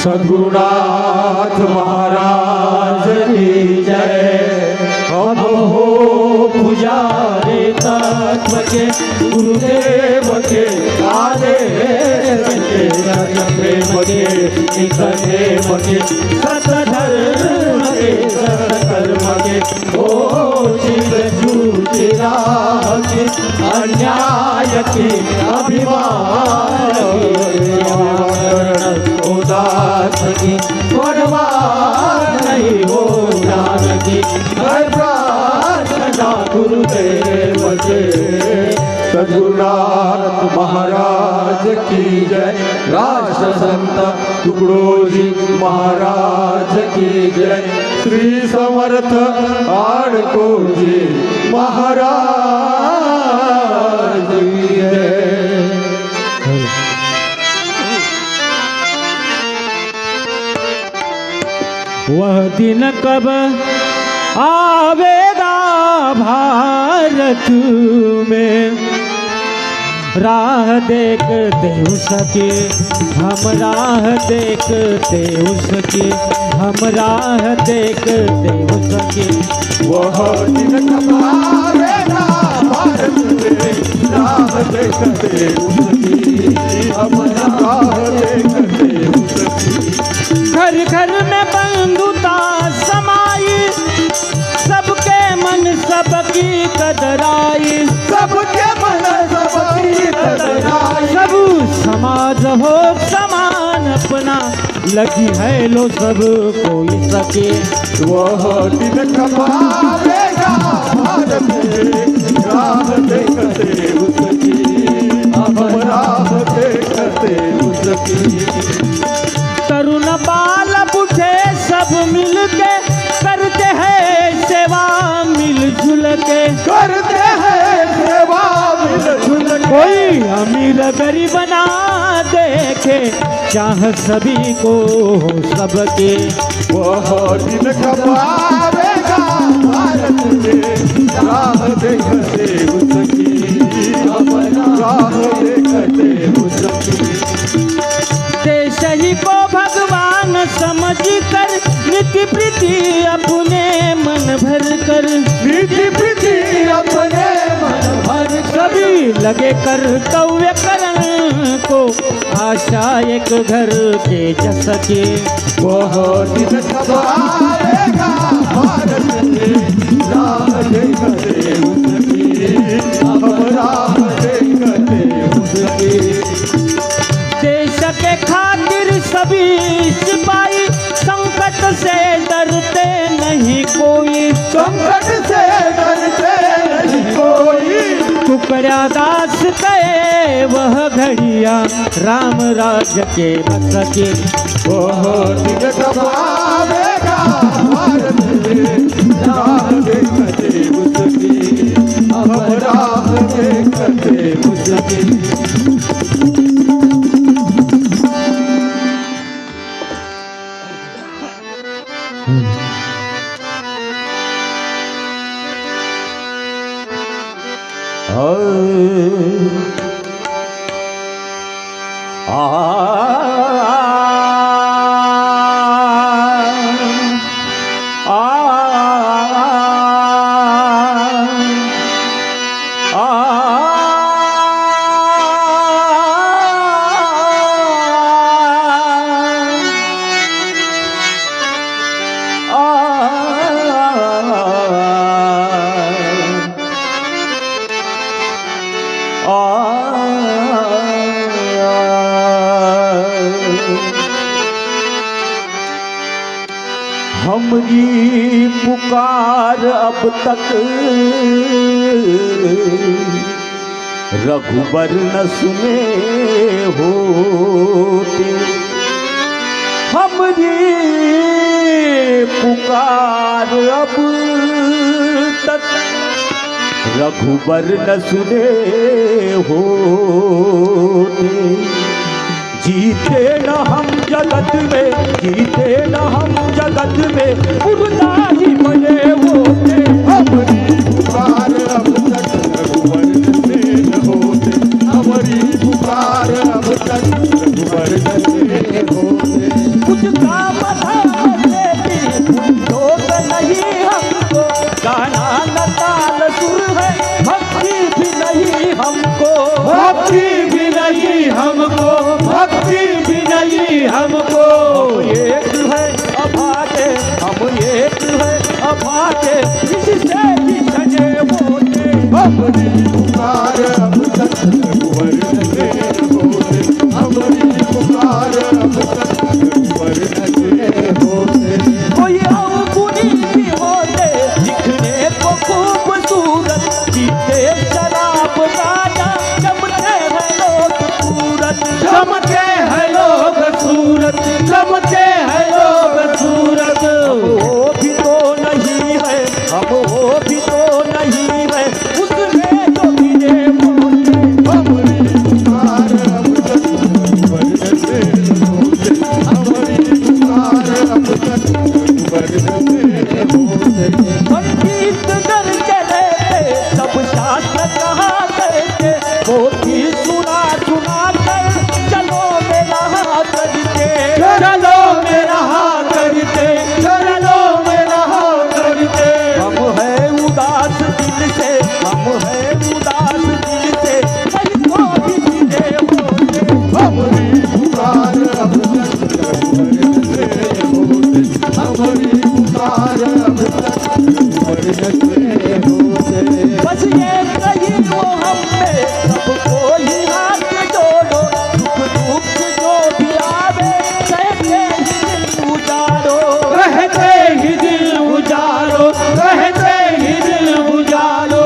सद्गुरुनाथ महाराज की जय। हम हो पुजारी तत्व के गुरुदेव के आदेश के प्रेम के निकलेम के सतधर्म के सत्कर्म के ओ चिर जूझरा के अन्याय के अभिमान उदास की परवाह नहीं हो जानकी हर प्रार्थना गुरुदेव के। सद्गुरुनाथ महाराज की जय। राष्ट्र संत टुकड़ोजी महाराज की जय। श्री समर्थ आड़कोर जी महाराज की जय। वह दिन कब आवेगा भारत में, राह देखते उसके हम राह देखते उसके हम राह देखते उसके। वह दिन कब आवेगा भारत में, राह देखते उसकी हम राह देखते उसकी। घर घर में बंधुता समाई, सबके मन सबकी कदराई, सबके मन सबकी कदराई। सब समाज हो समान अपना, लगी है लो सब कोई सके। वह दिन कब आवेगा भारत में, राह देखते उसकी हम राह देखते उसकी। तरुण बाल बूढ़े सब मिलके करते हैं सेवा मिलजुल के, करते हैं सेवा मिलजुल के। कोई अमीर गरीब ना देखे, चाह सभी को हो सबके। वह दिन कब आवेगा भारत में, राह देखते उसकी हम राह देखते उसकी। देश ही को भगवान समझ कर, नीति प्रीति अपने मन भर कर, नीति प्रीति अपने मन भर सभी लगे कर्तव्य करण को, आशा एक घर के जस के। वह दिन कब आवेगा भारत में, राह देखते उसकी हम राह देखते उसकी। देश के खातिर सभी सिपाही, संकट से डरते नहीं कोई, संकट से डरते नहीं कोई। टुकड़ा दास गए वह घड़िया, राम राज्य के बस के। वह दिन कब आवेगा भारत में, राह देखते उसकी हम राह देखते उसकी। हमरी पुकार अब तक रघुबर न सुने होते। हमरी पुकार अब तक रघुबर न सुने होते। जीते न हम जगत में, जीते न हम जगत में, मुर्दा ही बने होते। हमारी पुकार अब तक रघुबर न होते। हमारी पुकार अब तक रघुबर न होते। हमको। हम एक है अभागे, हम एक है अभागे, इससे बिछड़े होते। हमारी पुकार अब तक रघुवर नसे होते, हमारी पुकार अब तक रघुवर नसे होते। कोई अवगुणी भी होते, दिखने को खूबसूरत, पीते शराब गाना, जमते हैं लोग सूरत। जमते हैं लोग सूरत, जमते हैं लोग सूरत। वो भी तो नहीं है, अब वो भी तो नहीं है, उसने तो मिले मोते। हमारी पुकार अब तक रघुवर नसे होते, हमारी पुकार अब तक रघुवर नसे होते। संगीत कर चले थे, सब शास्त्र कहा करते, वो भी सुना सुना कर चलो मेरा करके। चलो मेरा करते, चलो मेरा करते। हम है उदास दिल से, हम है उदास दिल से, कहीं को भी मिले होते। हमारी पुकार अब तक रघुवर नसे होते, हमारी पुकार अब तक रघुवर नसे होते। बस ये कही वो हमने सबको ही हाथ जोड़ो, दुख दुख जो भी आवे कहते ही दिल उजाड़ो। कहते ही दिल उजालो, कहते ही दिल उजालो।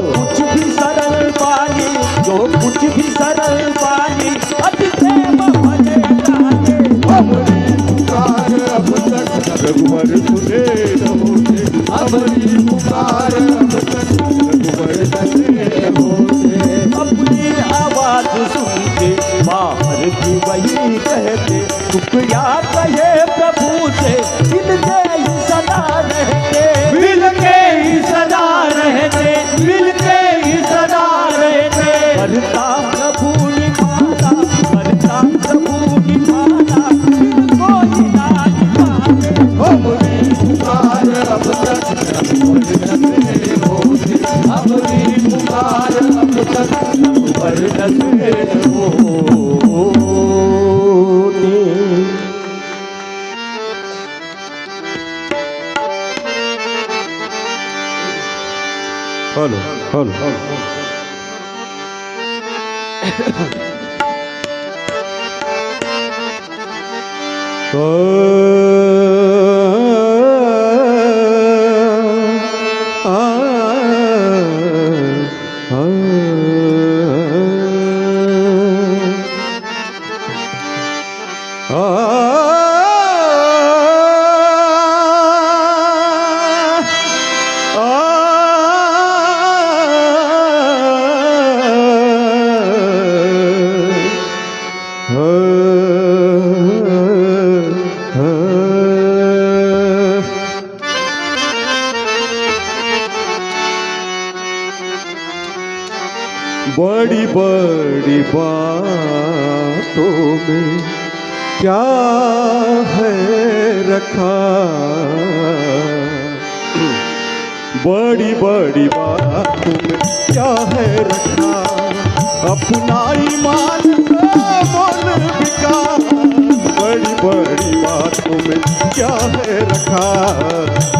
कुछ भी सरल पानी, जो कुछ भी सरल पानी, अति प्रेम भले जाने। हमारी पुकार अब तक रघुवर सुने न होते, हमारी पुकार अब तक रघुवर नसे होते। अपनी आवाज सुन के बाहर भी वही कहते, शुक्रिया कहे प्रभु से, दिल के ही सदा रहते। मिल के ही सदा रहते, मिल के ही सदा रहते। करता प्रभु निभाना, करता प्रभु निभाना, इनको ही ना निभाते। हमारी पुकार अब तक रघुवर नसे होते, हमारी पुकार अब तक रघुवर नसे होते। हेलो हेलो बड़ी बड़ी बातों में क्या है रखा, बड़ी बड़ी बातों में क्या है रखा, अपना ईमान का मोल बिका। बड़ी बड़ी बातों में क्या है रखा,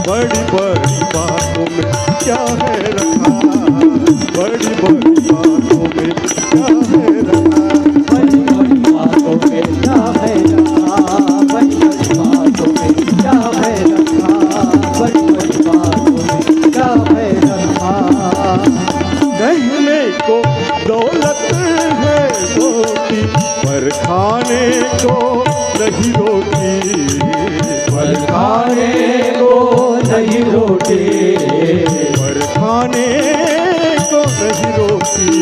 बड़ी बड़ी बातों में क्या है रखा, बड़ी बड़ी बातों में क्या है रखा, बड़ी बड़ी बातों में क्या है रखा, बड़ी बड़ी बातों में क्या है रखा, बड़ी बड़ी बातों में क्या है रखा। कहने को दौलत है रोटी, पर खाने को नहीं रोटी, पर खाने को नहीं रोटी, पर खाने को नहीं रोटी।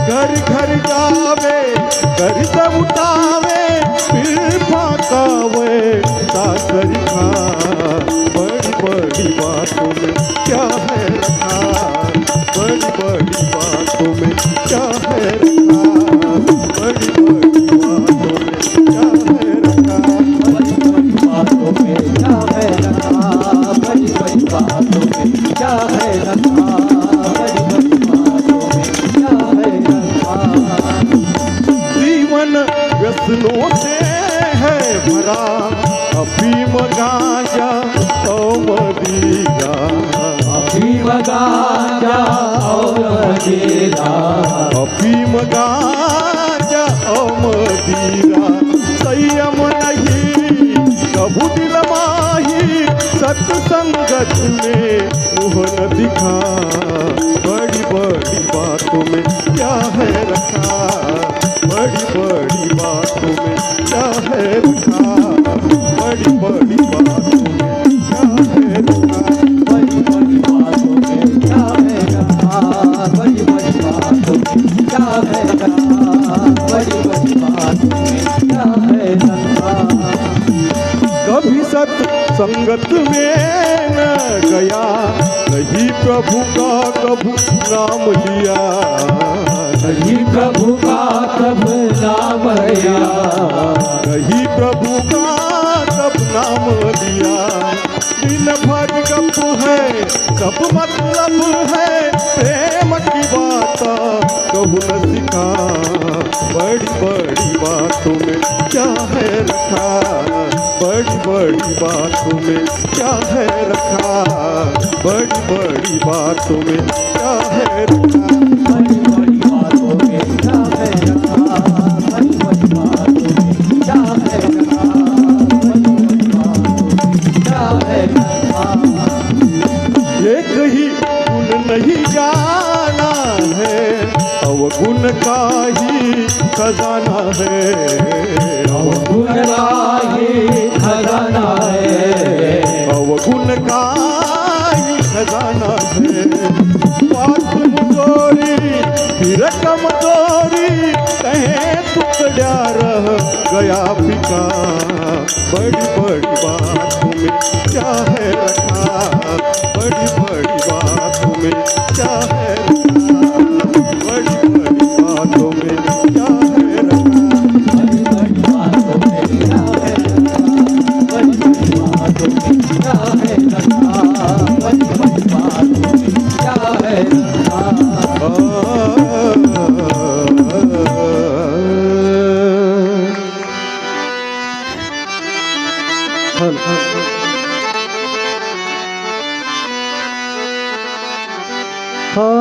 घर घर जावे, घर सब उठावे, फिर फाकावे सासर खा। बड़ी बड़ी बातों में क्या है रखा, बड़ी बड़ी बातों में क्या है रखा, बड़ी बड़ी बातों में क्या है रखा, बड़ी बड़ी बातों में क्या है रखा, बड़ी बड़ी बातों में क्या है रखा, बड़ी बड़ी बातों में क्या है रखा। जीवन व्यसनों से और मदिरा अफीम गांजा और मदिरा संयम नहीं कबू दिल माही सत्संगत में मुँह न दिखा बड़ी बड़ी बातों में क्या है रखा बड़ी बड़ी बातों में क्या है रखा बड़ी बड़ी बातों में क्या है रखा बड़ी बड़ी बातों में क्या है रखा बड़ी बड़ी बातों में क्या है रखा बड़ी बड़ी बातों में क्या है रखा कभी सत्संगत में न गया नहीं प्रभु का कभू नाम लिया नहीं प्रभु का कब नाम लिया नहीं प्रभु का कब नाम लिया दिन भर गप है सब मतलब है प्रेम की बात कहू न सिखा बड़ी बड़ी बातों में क्या है रखा बड़ी बड़ी बातों में क्या है रखा बड़ी बड़ी बातों में क्या है रखा बड़ी बड़ी बातों में क्या है रखा बड़ी बड़ी बातों में क्या है रखा बड़ी बड़ी बातों में क्या है रखा एक ही गुण नहीं जाना है अवगुण का ही खजाना है गुण का ही खजाना है अवगुण का ही खजाना है बात मुझोरी फिर कमजोरी कहे टुकड़ा रह गया फिका बड़ी बड़ी बातों में क्या है रखा बड़ी बड़ी बातों में क्या है रखा बड़ी बड़ी बातों में क्या है रखा बड़ी बड़ी बातों में क्या है रखा बड़ी बड़ी बातों में क्या है रखा बड़ी बड़ी बातों में क्या है रखा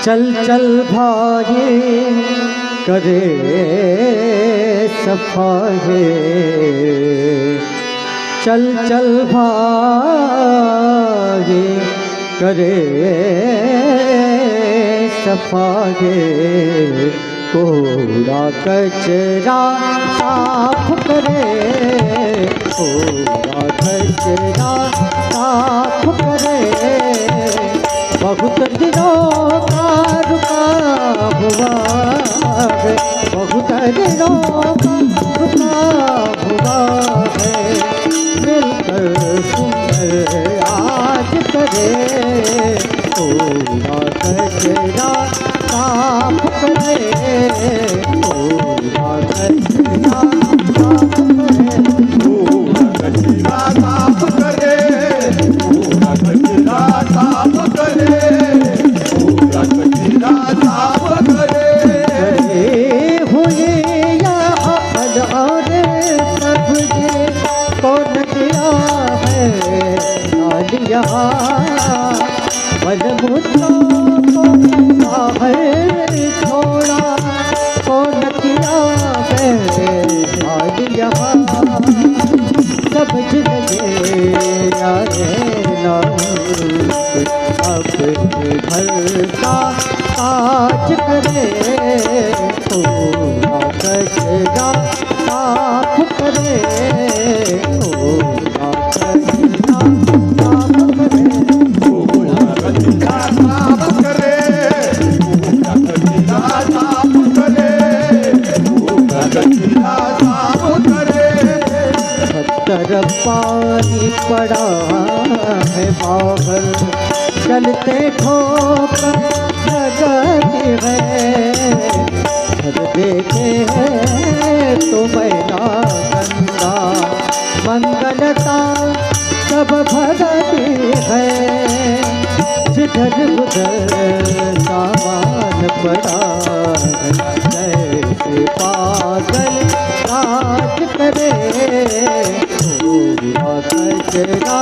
चल चल भाई करे सफाई चल चल भाई करे सफाई कूड़ा कचरा साफ करे कूड़ा कचरा साफ करे बहुत दिनों का रुका हुआ है बहुत दिनों का रुका हुआ है मिलकर सुंदर आज करे कूड़ा कचरा साफ करे कूड़ा कचरा साफ करे कूड़ा कचरा साफ करे कूड़ा कचरा साफ करे कूड़ा कचरा साफ करे हुए यहाँ फल और सब्जी कौन दिया है नालिया बल मुद्दा है थोड़ा कौन किया है नालिया समझ लगे यारे अपने घर का काज करे कूड़ा कचरा साफ करे कूड़ा कचरा साफ करे कूड़ा कचरा साफ करे कूड़ा कचरा साफ करे कूड़ा कचरा साफ करे पत्थर पानी पड़ा है बाहर चलते ठोकर लगती है भर देखे हैं तो मैना गंगा मंगलता सब भगती है जिधर उधर सामान पड़ा जैसे पागल राज करे पूरा कचरा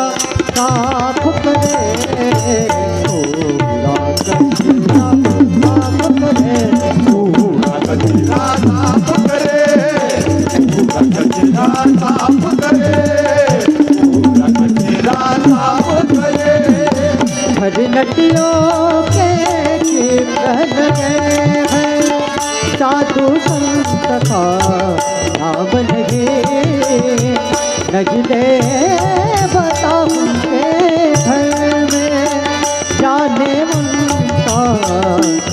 साफ करे पूरा कचरा साफ करे पूरा कचरा साफ करे, पूरा कचरा साफ करे, पूरा कचरा साफ करे। हर नदियों के कीर्तन हैं साधु संत का नाम लगे नगले बता उनके घर में जाने उनका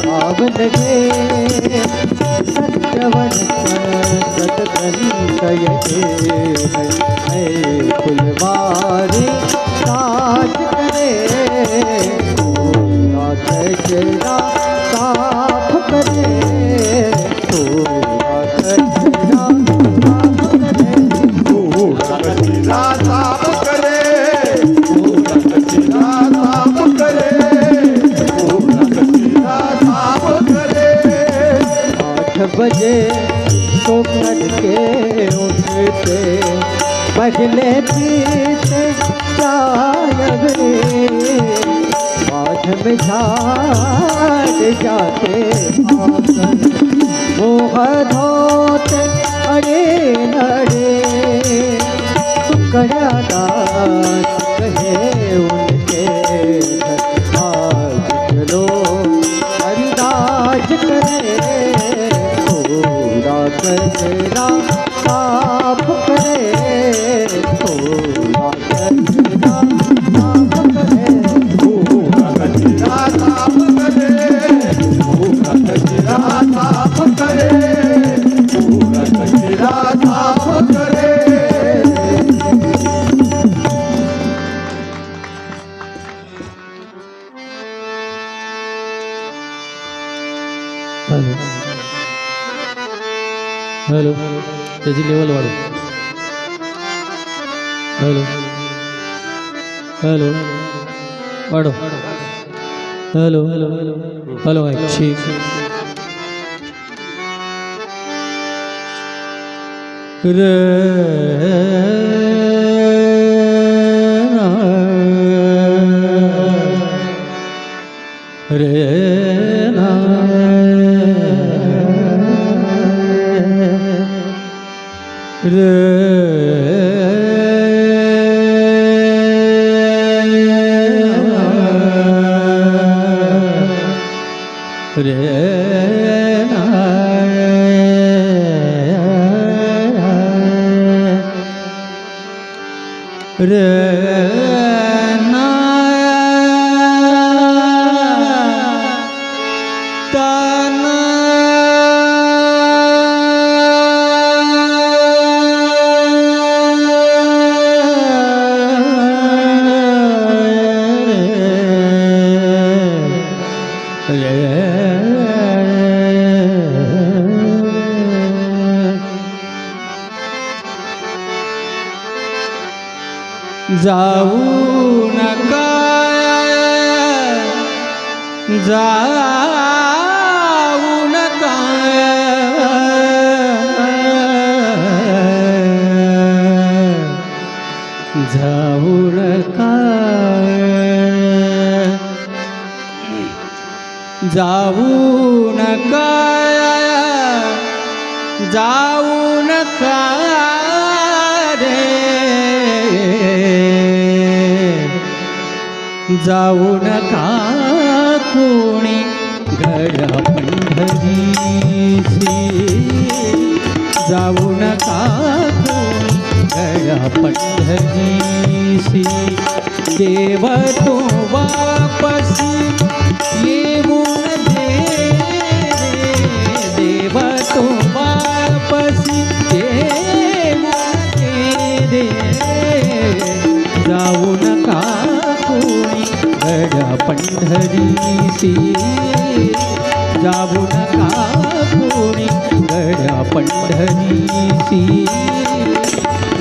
नाम लगे सत्यवन सतगंत है फुलवारी साज करे पूरा कचरा साफ करे पूरा कचरा साफ करे पूरा कचरा साफ करे, पूरा कचरा साफ करे, पूरा कचरा साफ करे। 8 बजे तो के उठते पहले पीते चाय रे बाध में झाड़ जाते आंगन मुँह धोते अरे नरे टुकड़ा दास कहे उनके आज चलो हरिदास करे पूरा कचरा साफ करे पूरा कचरा साफ करे पूरा कचरा साफ करे, पूरा कचरा साफ करे, पूरा कचरा साफ करे। हेलो त्याची लेवल वाढव हेलो हेलो वाढव हेलो हेलो ठीक जाऊ नका जाऊ नका जाऊ नका जाऊ नका जाऊ नका जाऊ नका कोणी गड्या पंढरीसी जाऊ नका कोणी गड्या पंढरीसी देव तो वापसी येऊन दे देव तो वापसी येऊन दे जाऊ नका कोणी गड्या पंढरीसी जाऊ नका कोणी पंढरीसी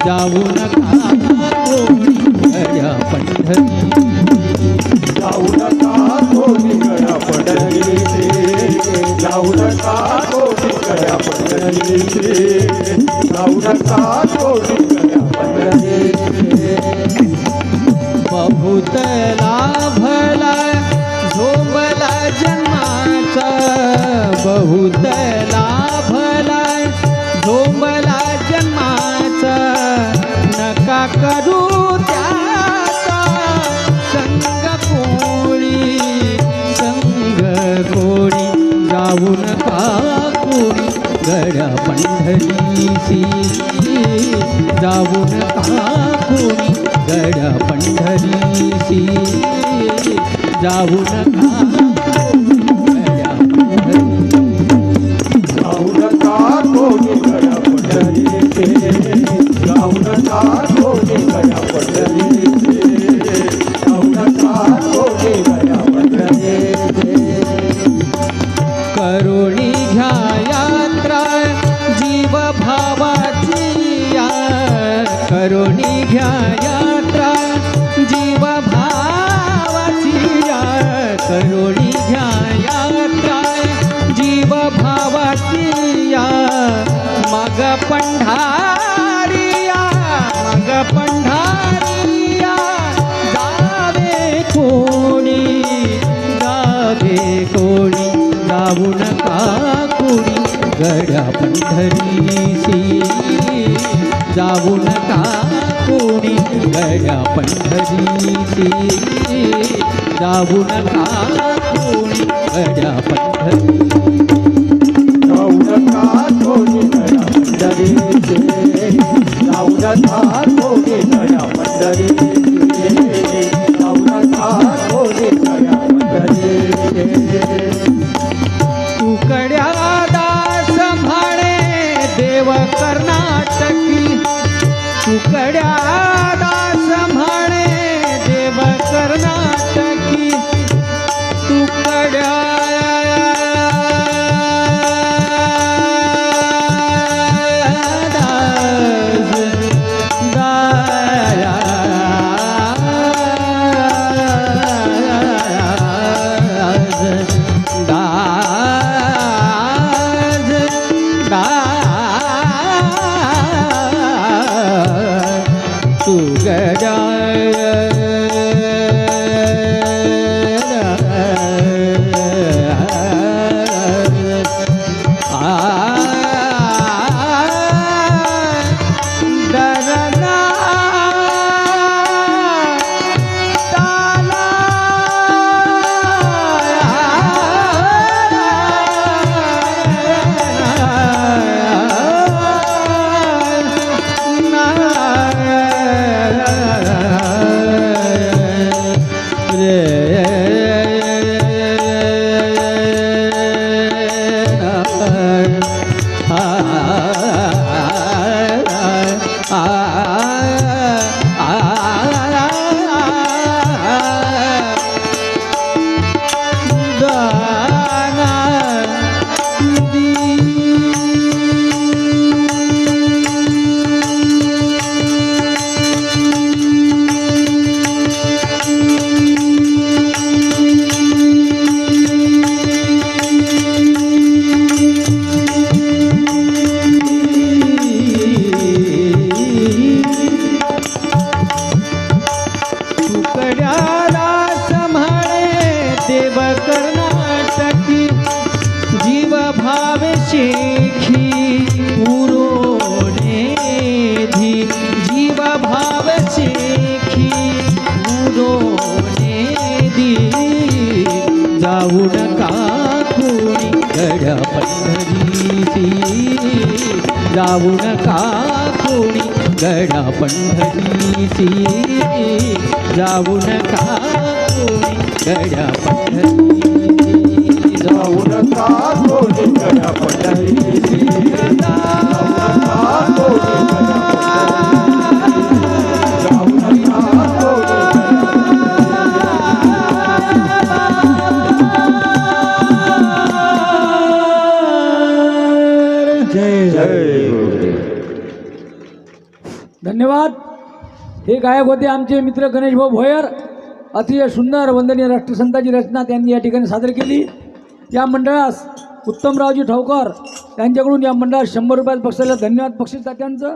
जाऊ नका कोणी गड्या पंढरी जाऊ नका कोणी गड्या पंढरीचे जाऊ नका कोणी गड्या पंढरीचे जाऊ नका कोणी गड्या पंढरीचे बहुत लाभला झोंबला जन्माचा बहुत लाभला झोंबला जन्माचा नका करू त्याचा संग कोणी जाऊ नका कोणी गड्या पंढरीसी जाऊ नका कोणी गड्या पंढरीसी जाऊ नका गड्या पंढरी जाऊ नका कोणी गड्या पंढरीचे जाऊ नका कोणी गड्या पंढरीचे जाऊ नका कोणी गड्या पंढरीचे करुणी घ्या यात्रा जीव भावाची करुणी घ्या यात्रा जीव भावाची करुणी घ्या यात्रा जीव भावाची मग पंढारिया मग पंढारिया जावे कोणी जाऊ नका कोणी गड्या पंढरीसी जाऊ नका कोणी गड्या पंढरीसी जाऊ नका कोणी गड्या पंढरी जाऊ नका कोणी गड्या पंढरीचे जाऊ नका कोणी गड्या पंढरीचे जाऊ नका कोणी गड्या पंढरीचे तुकड्या दास म्हणे देव कर्नाटकी तुकड्या दास म्हणे देव कर्नाटकी तुकड्या जाऊ नका कोणी गड्या पंढरीसी जाऊ नका कोणी गड्या पंढरीसी जाऊ नका कोणी गड्या पंढरीसी जाऊ नका कोणी गड्या पंढरीसी जाऊ नका कोणी गड्या पंढरीसी जय जय धन्यवाद. हे गायक होते आमचे मित्र गणेश भाऊ भोयर. अतिशय सुंदर वंदनीय राष्ट्रसंताची रचना त्यांनी या ठिकाणी सादर केली. या मंडळास उत्तमरावजी ठावकर यांच्याकडून या मंडळास 100 रुपयात बक्षीस धन्यवाद. बक्षीस त्यांचं